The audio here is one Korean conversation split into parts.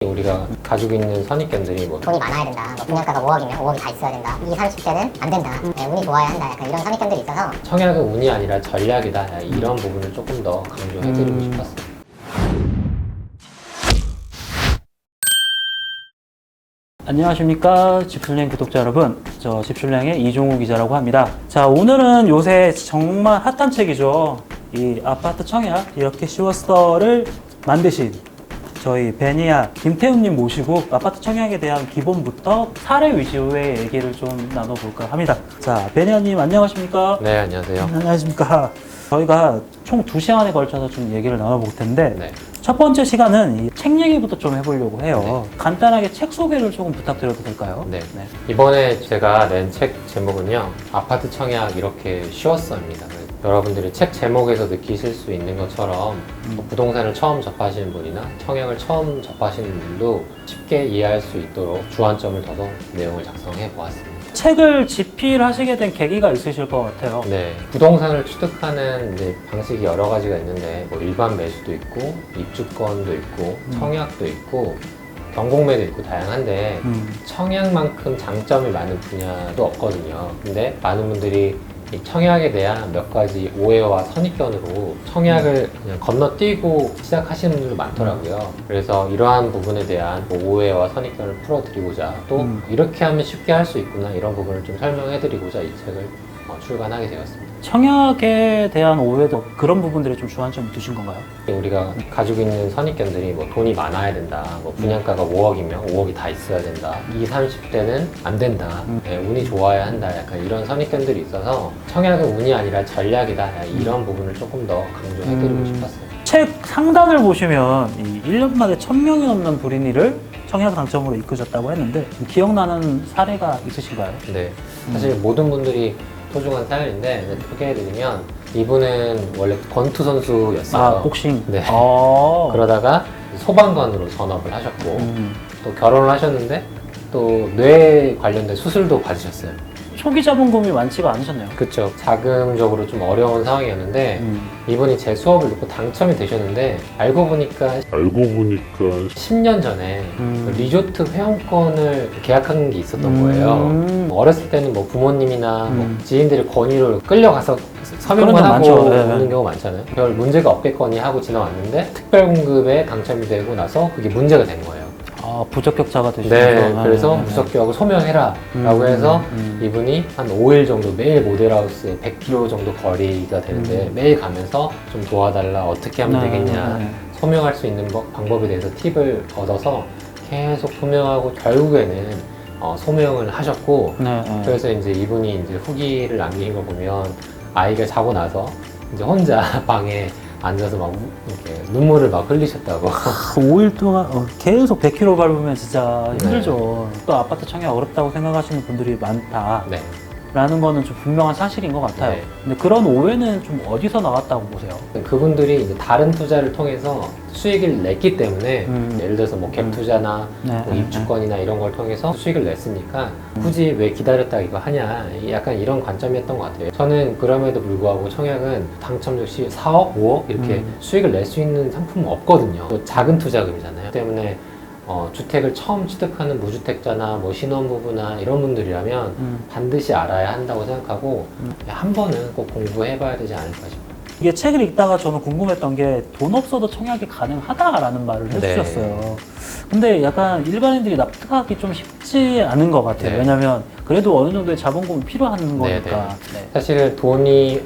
우리가 가지고 있는 선입견들이 뭐 돈이 많아야 된다, 뭐 분양가가 5억이면 5억이 다 있어야 된다, 20, 30대는 안 된다, 운이 좋아야 한다, 약간 이런 선입견들이 있어서 청약은 운이 아니라 전략이다, 이런 부분을 조금 더 강조해드리고 싶었어요. 안녕하십니까 집술랭 구독자 여러분, 저 집술랭의 이종우 기자라고 합니다. 자, 오늘은 요새 정말 핫한 책이죠. 이 아파트 청약 이렇게 쉬웠어를 만드신 저희 베니아 김태훈님 모시고 아파트 청약에 대한 기본부터 사례 위주의 얘기를 좀 나눠볼까 합니다. 자, 베니아님 안녕하십니까? 네, 안녕하세요. 안녕하십니까? 저희가 총 2시간에 걸쳐서 좀 얘기를 나눠볼 텐데 네. 첫 번째 시간은 이 책 얘기부터 좀 해보려고 해요. 간단하게 책 소개를 조금 부탁드려도 될까요? 네. 이번에 제가 낸 책 제목은요, 아파트 청약 이렇게 쉬웠어입니다. 여러분들이 책 제목에서 느끼실 수 있는 것처럼 뭐 부동산을 처음 접하시는 분이나 청약을 처음 접하시는 분도 쉽게 이해할 수 있도록 주안점을 둬서 내용을 작성해 보았습니다. 책을 집필하시게 된 계기가 있으실 것 같아요. 네, 부동산을 취득하는 이제 방식이 여러 가지가 있는데 뭐 일반 매수도 있고 입주권도 있고 청약도 있고 경공매도 있고 다양한데 청약만큼 장점이 많은 분야도 없거든요. 근데 많은 분들이 이 청약에 대한 몇 가지 오해와 선입견으로 청약을 그냥 건너뛰고 시작하시는 분들도 많더라고요. 그래서 이러한 부분에 대한 뭐 오해와 선입견을 풀어드리고자 또 이렇게 하면 쉽게 할 수 있구나, 이런 부분을 좀 설명해드리고자 이 책을 출간하게 되었습니다. 청약에 대한 오해도 그런 부분들이 좀 주안점을 두신 건가요? 우리가 가지고 있는 선입견들이 뭐 돈이 많아야 된다, 뭐 분양가가 5억이면 5억이 다 있어야 된다, 20, 30대는 안 된다, 운이 좋아야 한다, 약간 이런 선입견들이 있어서 청약은 운이 아니라 전략이다, 이런 부분을 조금 더 강조해드리고 싶었어요. 책 상단을 보시면 이 1년 만에 1000명이 넘는 불인이를 청약 당첨으로 이끄셨다고 했는데 기억나는 사례가 있으신가요? 네, 사실 모든 분들이 소중한 사연인데 소개해드리면, 이분은 원래 권투 선수였어요. 아, 복싱. 네. 아. 그러다가 소방관으로 전업을 하셨고 또 결혼을 하셨는데 또 뇌 관련된 수술도 받으셨어요. 초기 자본금이 많지가 않으셨네요. 그렇죠. 자금적으로 좀 어려운 상황이었는데 이분이 제 수업을 듣고 당첨이 되셨는데 알고 보니까 10년 전에 그 리조트 회원권을 계약한 게 있었던 거예요. 어렸을 때는 뭐 부모님이나 뭐 지인들의 권유로 끌려가서 서명만 하고 많죠. 오는 경우가 많잖아요. 별 문제가 없겠거니 하고 지나왔는데 특별공급에 당첨이 되고 나서 그게 문제가 된 거예요. 아, 부적격자가 되시죠. 네, 그래서 무섭게하고 소명해라 라고 해서 이분이 한 5일 정도 매일 모델하우스에 100km 정도 거리가 되는데 매일 가면서 좀 도와달라, 어떻게 하면 되겠냐, 소명할 수 있는 방법에 대해서 팁을 얻어서 계속 소명하고 결국에는 소명을 하셨고, 그래서 이제 이분이 이제 후기를 남긴 거 보면 아이가 자고 나서 이제 혼자 방에 앉아서 막 이렇게 눈물을 막 흘리셨다고. 5일 동안 계속 100km 밟으면 진짜 힘들죠. 또 아파트 청약 어렵다고 생각하시는 분들이 많다. 네. 라는 거는 좀 분명한 사실인 것 같아요. 네. 근데 그런 오해는 좀 어디서 나왔다고 보세요? 그분들이 이제 다른 투자를 통해서 수익을 냈기 때문에 예를 들어서 뭐 갭 투자나 뭐 입주권이나 이런 걸 통해서 수익을 냈으니까 굳이 왜 기다렸다 이거 하냐, 약간 이런 관점이었던 것 같아요. 저는 그럼에도 불구하고 청약은 당첨 즉시 4억, 5억 이렇게 수익을 낼 수 있는 상품은 없거든요. 또 작은 투자금이잖아요. 때문에 주택을 처음 취득하는 무주택자나 뭐 신혼부부나 이런 분들이라면 반드시 알아야 한다고 생각하고 한 번은 꼭 공부해봐야 되지 않을까 싶어요. 이게 책을 읽다가 저는 궁금했던 게 돈 없어도 청약이 가능하다라는 말을 해주셨어요. 근데 약간 일반인들이 납득하기 좀 쉽지 않은 것 같아요. 네. 왜냐면 그래도 어느 정도의 자본금이 필요한 거니까. 네. 사실 돈이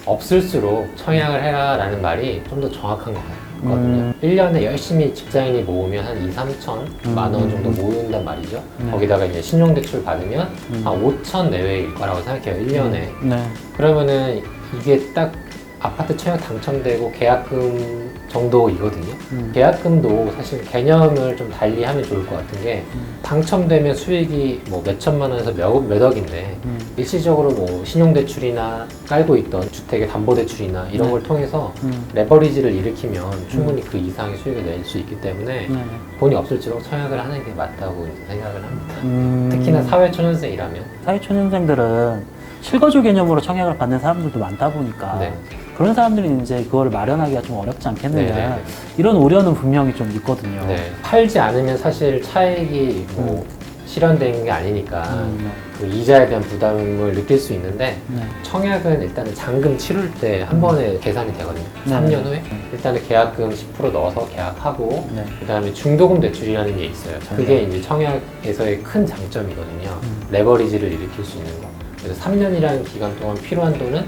없을수록 청약을 해라라는 말이 좀 더 정확한 것 같거든요. 1년에 열심히 직장인이 모으면 한 2, 3천만 원 정도 모은단 말이죠. 거기다가 이제 신용대출 받으면 한 5천 내외일 거라고 생각해요, 1년에. 그러면은 이게 딱 아파트 청약 당첨되고 계약금 정도이거든요. 계약금도 사실 개념을 좀 달리 하면 좋을 것 같은 게 당첨되면 수익이 뭐 몇 천만 원에서 몇 억인데 일시적으로 뭐 신용대출이나 깔고 있던 주택의 담보대출이나 이런 걸 통해서 레버리지를 일으키면 충분히 그 이상의 수익을 낼 수 있기 때문에 돈이 없을수록 청약을 하는 게 맞다고 이제 생각을 합니다. 특히나 사회초년생이라면. 사회초년생들은 실거주 개념으로 청약을 받는 사람들도 많다 보니까 그런 사람들이 이제 그걸 마련하기가 좀 어렵지 않겠느냐. 네네. 이런 우려는 분명히 좀 있거든요. 네. 팔지 않으면 사실 차익이 뭐 실현된 게 아니니까 그 이자에 대한 부담을 느낄 수 있는데 네. 청약은 일단은 잔금 치를 때 한 번에 계산이 되거든요. 네. 3년 후에 일단은 계약금 10% 넣어서 계약하고 네. 그다음에 중도금 대출이라는 게 있어요. 그게 이제 청약에서의 큰 장점이거든요. 레버리지를 일으킬 수 있는 거. 그래서 3년이라는 기간 동안 필요한 돈은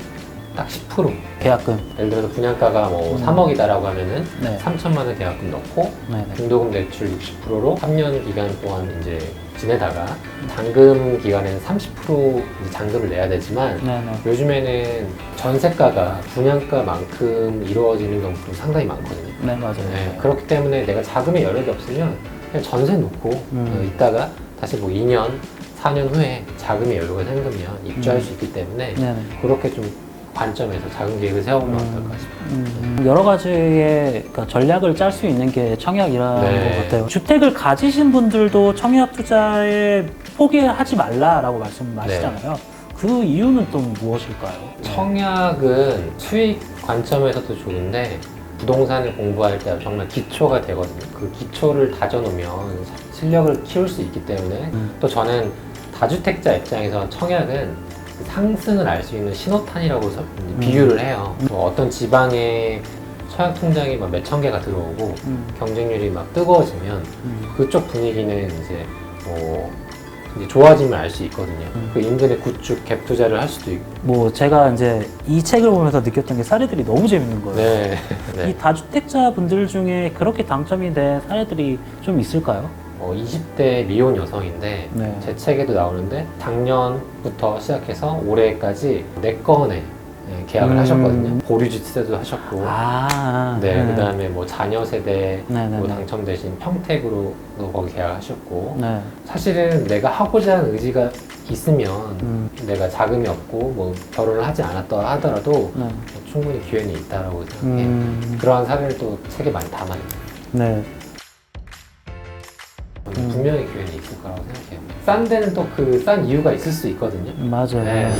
딱 10%. 계약금. 예를 들어서 분양가가 뭐 3억이다라고 하면은 네. 3천만 원 계약금 넣고 네. 중도금 대출 60%로 3년 기간 동안 이제 지내다가 잔금 기간에는 30% 이제 잔금을 내야 되지만 네. 네. 요즘에는 전세가가 분양가만큼 이루어지는 경우도 상당히 많거든요. 네, 맞아요. 네, 그렇기 때문에 내가 자금의 여력이 없으면 그냥 전세 놓고 있다가 다시 뭐 2년, 4년 후에 자금의 여유가 생기면 입주할 수 있기 때문에 네. 네. 그렇게 좀 관점에서 자금 계획을 세워보면 어떨까 싶어요. 여러 가지의 그러니까 전략을 짤 수 있는 게 청약이라는 네. 것 같아요. 주택을 가지신 분들도 청약 투자에 포기하지 말라라고 말씀하시잖아요. 그 이유는 또 무엇일까요? 청약은 수익 관점에서도 좋은데 부동산을 공부할 때 정말 기초가 되거든요. 그 기초를 다져놓으면 실력을 키울 수 있기 때문에 또 저는 다주택자 입장에서 청약은 상승을 알 수 있는 신호탄이라고 비유를 해요. 뭐 어떤 지방에 청약 통장이 막 몇천 개가 들어오고 경쟁률이 막 뜨거워지면 그쪽 분위기는 이제 뭐 이제 좋아지면 알 수 있거든요. 그 인근의 구축 갭 투자를 할 수도 있고. 뭐 제가 이제 이 책을 보면서 느꼈던 게 사례들이 너무 재밌는 거예요. 네. 네. 이 다주택자 분들 중에 그렇게 당첨이 된 사례들이 좀 있을까요? 20대 미혼 여성인데 네. 제 책에도 나오는데 작년부터 시작해서 올해까지 4건의 계약을 하셨거든요. 보류지세도 하셨고 네, 그다음에 뭐 자녀 세대 네, 네, 뭐 네. 당첨되신 평택으로 거기 계약하셨고 네. 사실은 내가 하고자 하는 의지가 있으면 내가 자금이 없고 뭐 결혼을 하지 않았다 하더라도 네. 충분히 기회는 있다라고 생각해요. 그러한 사례를 또 책에 많이 담아요. 네. 분명히 기회는 있을 거라고 생각해요. 싼 데는 또 그 싼 이유가 있을 수 있거든요. 맞아요. 네.